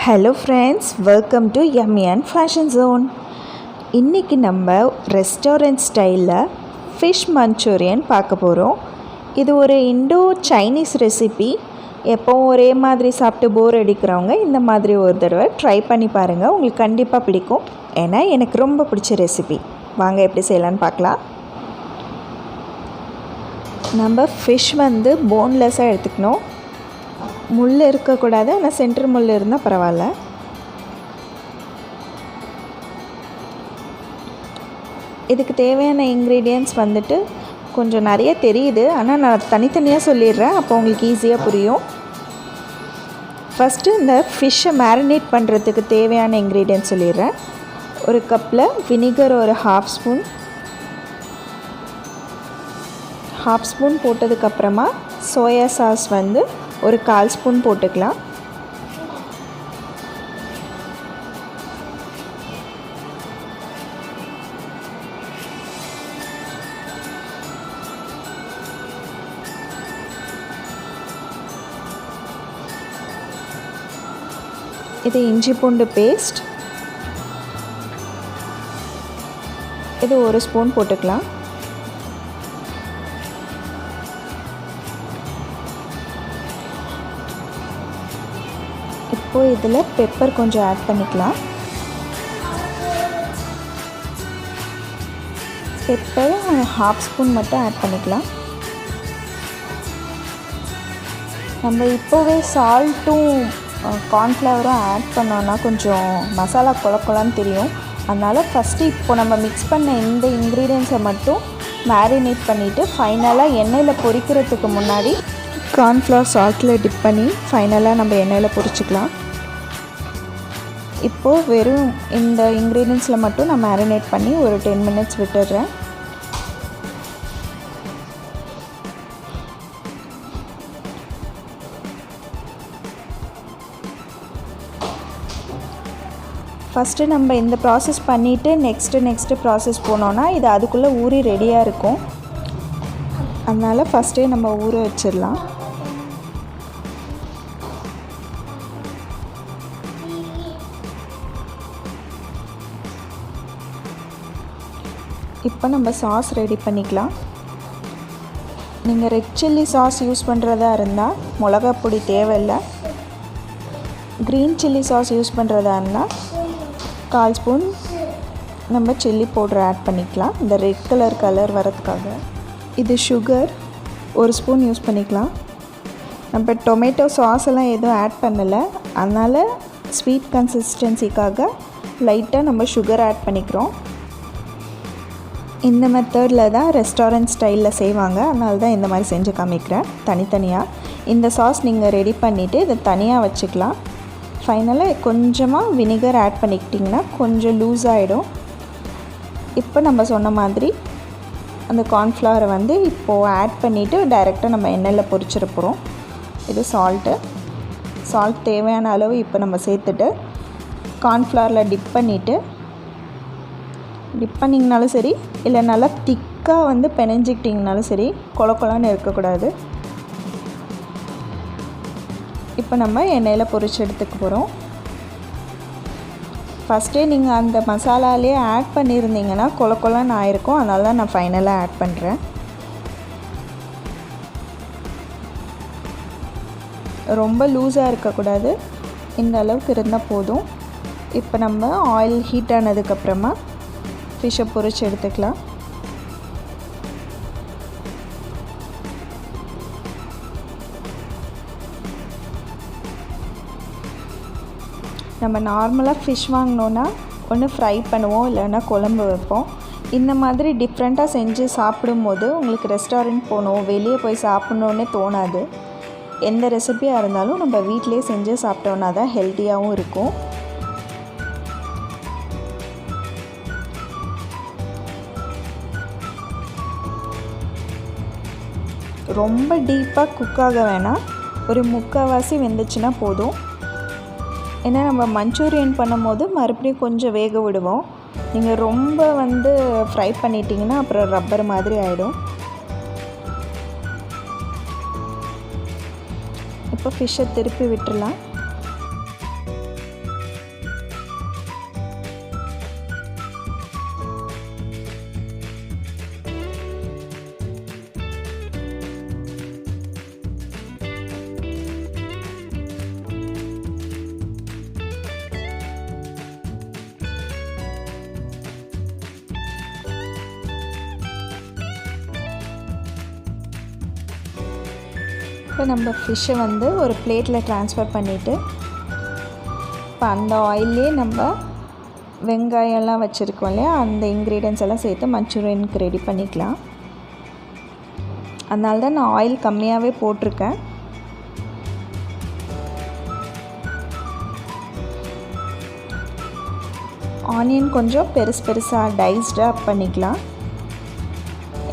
Hello friends, welcome to yummy and fashion zone. இன்றைக்கி நம்ம restaurant ஸ்டைலில் ஃபிஷ் மஞ்சூரியன் பார்க்க போகிறோம். இது ஒரு இண்டோ சைனீஸ் ரெசிபி. எப்போவும் ஒரே மாதிரி சாப்பிட்டு போர் அடிக்கிறவங்க இந்த மாதிரி ஒரு தடவை ட்ரை பண்ணி பாருங்கள். உங்களுக்கு கண்டிப்பாக பிடிக்கும். ஏன்னா எனக்கு ரொம்ப பிடிச்ச ரெசிபி. வாங்க எப்படி செய்யலான்னு பார்க்கலாம். நம்ம ஃபிஷ் போன்லெஸ்ஸாக எடுத்துக்கணும். முள் இருக்கக்கூடாது, ஆனால் சென்டர் முள் இருந்தால் பரவாயில்ல. இதுக்கு தேவையான இன்க்ரீடியன்ட்ஸ் கொஞ்சம் நிறைய தெரியுது, ஆனால் நான் தனித்தனியாக சொல்லிடுறேன், அப்போ உங்களுக்கு ஈஸியாக புரியும். ஃபஸ்ட்டு இந்த ஃபிஷ்ஷை மேரினேட் பண்ணுறதுக்கு தேவையான இன்க்ரீடியன்ட்ஸ் சொல்லிடுறேன். ஒரு கப்பில் வினிகர் ஒரு ஹாஃப் ஸ்பூன் போட்டதுக்கப்புறமா சோயா சாஸ் ஒரு 1/4 ஸ்பூன் போட்டுக்கலாம். இது இஞ்சி பூண்டு பேஸ்ட், இது 1 ஸ்பூன் போட்டுக்கலாம். இப்போது இதில் பெப்பர் கொஞ்சம் ஆட் பண்ணிக்கலாம். பெப்பர் 1/2 ஸ்பூன் மட்டும் ஆட் பண்ணிக்கலாம். நம்ம இப்போவே சால்ட்டும் கார்ன்ஃப்ளவரும் ஆட் பண்ணோன்னா கொஞ்சம் மசாலா கொலன்னு தெரியும். அதனால் ஃபஸ்ட்டு இப்போ நம்ம மிக்ஸ் பண்ண இந்த இன்க்ரீடியன்ஸை மட்டும் மேரினேட் பண்ணிவிட்டு ஃபைனலாக எண்ணெயில் பொரிக்கிறதுக்கு முன்னாடி கார்ன்ஃப்ளவர் சால்ட்டில் டிப் பண்ணி ஃபைனலாக நம்ம எண்ணெயில் பொரிச்சிக்கலாம். இப்போது வெறும் இந்த இன்க்ரீடியன்ஸில் மட்டும் நான் மேரினேட் பண்ணி ஒரு 10 மினிட்ஸ் விட்டுடுறேன். ஃபஸ்ட்டு நம்ம இந்த ப்ராசஸ் பண்ணிவிட்டு நெக்ஸ்ட்டு ப்ராசஸ் போனோன்னா இது அதுக்குள்ளே ஊறி ரெடியாக இருக்கும். அதனால் ஃபஸ்ட்டே நம்ம ஊற வச்சிடலாம். இப்போ நம்ம சாஸ் ரெடி பண்ணிக்கலாம். நீங்கள் ரெட் சில்லி சாஸ் யூஸ் பண்ணுறதா இருந்தால் மிளகாப் பொடி தேவையில்லை. க்ரீன் சில்லி சாஸ் யூஸ் பண்ணுறதா இருந்தால் 1/4 ஸ்பூன் நம்ம சில்லி பவுடர் ஆட் பண்ணிக்கலாம், இந்த ரெட் கலர் வரதுக்காக. இது சுகர் 1 ஸ்பூன் யூஸ் பண்ணிக்கலாம். நம்ம டொமேட்டோ சாஸ் எல்லாம் எதுவும் ஆட் பண்ணலை, அதனால் ஸ்வீட் கன்சிஸ்டன்சிக்காக லைட்டாக நம்ம சுகர் ஆட் பண்ணிக்கிறோம். இந்த மெத்தடில் தான் ரெஸ்டாரண்ட் ஸ்டைலில் செய்வாங்க, அதனால தான் இந்த மாதிரி செஞ்சு காமிக்கிறேன் தனித்தனியாக. இந்த சாஸ் நீங்கள் ரெடி பண்ணிவிட்டு இதை தனியாக வச்சுக்கலாம். ஃபைனலாக கொஞ்சமாக வினிகர் ஆட் பண்ணிக்கிட்டிங்கன்னா கொஞ்சம் லூஸ் ஆகிடும். இப்போ நம்ம சொன்ன மாதிரி அந்த கார்ன்ஃப்ளவரை இப்போது ஆட் பண்ணிவிட்டு டைரெக்டாக நம்ம எண்ணெயில் பொரிச்சிட போகிறோம். இது சால்ட் தேவையான அளவு இப்போ நம்ம சேர்த்துட்டு கார்ன்ஃப்ளவரில் டிப் பண்ணிங்கனாலும் சரி, இல்லை நல்லா திக்காக பிணைஞ்சிக்கிட்டிங்கனாலும் சரி, கொலன்னு இருக்கக்கூடாது. இப்போ நம்ம எண்ணெயில் பொரிச்சு எடுத்துக்க போகிறோம். ஃபஸ்ட்டே நீங்கள் அந்த மசாலாலேயே ஆட் பண்ணியிருந்தீங்கன்னா கொலன்னு ஆயிருக்கும், அதனால தான் நான் ஃபைனலாக ஆட் பண்ணுறேன். ரொம்ப லூஸாக இருக்கக்கூடாது, இந்த அளவுக்கு இருந்தால் போதும். இப்போ நம்ம ஆயில் ஹீட் ஆனதுக்கப்புறமா ஃபிஷ்ஷை பொரிச்சு எடுத்துக்கலாம். நம்ம நார்மலாக ஃபிஷ் வாங்கினோன்னா ஒன்று ஃப்ரை பண்ணுவோம், இல்லைன்னா குழம்பு வைப்போம். இந்த மாதிரி டிஃப்ரெண்ட்டாக செஞ்சு சாப்பிடும்போது உங்களுக்கு ரெஸ்டாரண்ட் போகணும், வெளியே போய் சாப்பிட்ணுன்னே தோணாது. எந்த ரெசிபியாக இருந்தாலும் நம்ம வீட்டிலே செஞ்சு சாப்பிட்டோன்னா தான் ஹெல்த்தியாகவும் இருக்கும். ரொம்ப டீப்பாக குக்காக வேணாம், ஒரு 3/4 வெந்துச்சுன்னா போதும். ஏன்னா நம்ம மஞ்சூரியன் பண்ணும்போது மறுபடியும் கொஞ்சம் வேக விடுவோம். நீங்கள் ரொம்ப ஃப்ரை பண்ணிட்டீங்கன்னா அப்புறம் ரப்பர் மாதிரி ஆகிடும். இப்போ ஃபிஷ்ஷை திருப்பி விட்டுடலாம். இப்போ நம்ம ஃபிஷ்ஷை வந்து ஒரு பிளேட்டில் ட்ரான்ஸ்ஃபர் பண்ணிவிட்டு இப்போ அந்த ஆயிலே நம்ம வெங்காயம்லாம் வச்சுருக்கோம் இல்லையா, அந்த இன்க்ரீடியன்ஸ் எல்லாம் சேர்த்து மஞ்சூரியனுக்கு ரெடி பண்ணிக்கலாம். அதனால தான் நான் ஆயில் கம்மியாகவே போட்டிருக்கேன். ஆனியன் கொஞ்சம் பெருசாக டைஸ்டாக பண்ணிக்கலாம்.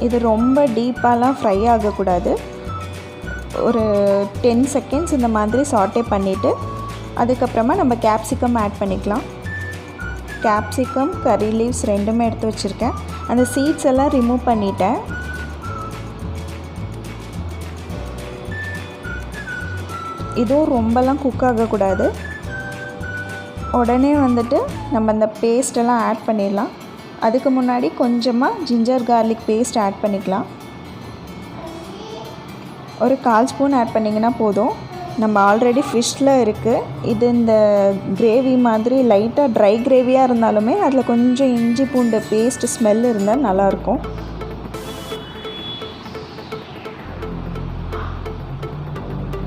இது ரொம்ப டீப்பாலாம் ஃப்ரை ஆகக்கூடாது. ஒரு 10 செகண்ட்ஸ் இந்த மாதிரி சாட்டே பண்ணிவிட்டு அதுக்கப்புறமா நம்ம கேப்சிகம் ஆட் பண்ணிக்கலாம். கேப்சிகம், கறி லீவ்ஸ் ரெண்டுமே எடுத்து வச்சுருக்கேன். அந்த சீட்ஸ் எல்லாம் ரிமூவ் பண்ணிட்டேன். இதுவும் ரொம்பலாம் குக் ஆகக்கூடாது. உடனே வந்துட்டு நம்ம அந்த பேஸ்ட்டெல்லாம் ஆட் பண்ணிடலாம். அதுக்கு முன்னாடி கொஞ்சமாக ஜிஞ்சர் கார்லிக் பேஸ்ட் ஆட் பண்ணிக்கலாம். ஒரு 1/4 ஸ்பூன் ஆட் பண்ணிங்கன்னா போதும். நம்ம ஆல்ரெடி ஃபிஷ்ஷில் இருக்குது. இது இந்த கிரேவி மாதிரி லைட்டாக ட்ரை கிரேவியாக இருந்தாலுமே அதில் கொஞ்சம் இஞ்சி பூண்டு பேஸ்ட் ஸ்மெல் இருந்தால் நல்லாயிருக்கும்.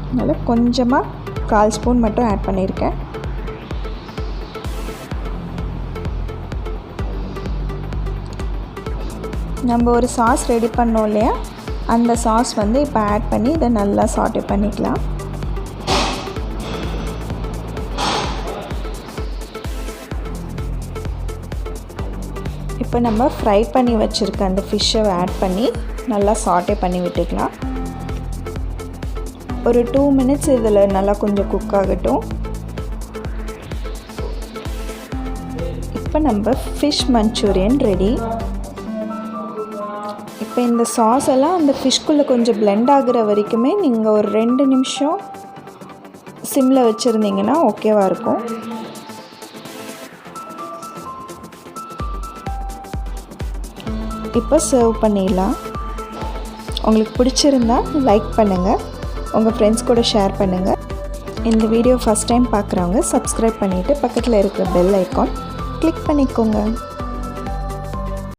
அதனால் கொஞ்சமாக 1/4 ஸ்பூன் மட்டும் ஆட் பண்ணியிருக்கேன். நம்ம ஒரு சாஸ் ரெடி பண்ணோம் இல்லையா, அந்த சாஸ் வந்து இப்போ ஆட் பண்ணி இதை நல்லா சாட்டே பண்ணிக்கலாம். இப்போ நம்ம ஃப்ரை பண்ணி வச்சுருக்க அந்த ஃபிஷ்ஷை ஆட் பண்ணி நல்லா சாட்டே பண்ணி விட்டுக்கலாம். ஒரு 2 மினிட்ஸ் இதில் நல்லா கொஞ்சம் குக் ஆகட்டும். இப்போ நம்ம ஃபிஷ் மஞ்சூரியன் ரெடி. இப்போ இந்த சாஸ் எல்லாம் அந்த ஃபிஷ்குள்ளே கொஞ்சம் பிளெண்ட் ஆகிற வரைக்குமே நீங்கள் ஒரு 2 நிமிஷம் சிம்மில் வச்சுருந்தீங்கன்னா ஓகேவாக இருக்கும். இப்போ சர்வ் பண்ணிடலாம். உங்களுக்கு பிடிச்சிருந்தா லைக் பண்ணுங்கள், உங்கள் ஃப்ரெண்ட்ஸ் கூட ஷேர் பண்ணுங்கள். இந்த வீடியோ ஃபஸ்ட் டைம் பார்க்குறவங்க சப்ஸ்கிரைப் பண்ணிவிட்டு பக்கத்தில் இருக்கிற பெல் ஐக்கான் கிளிக் பண்ணிக்கோங்க.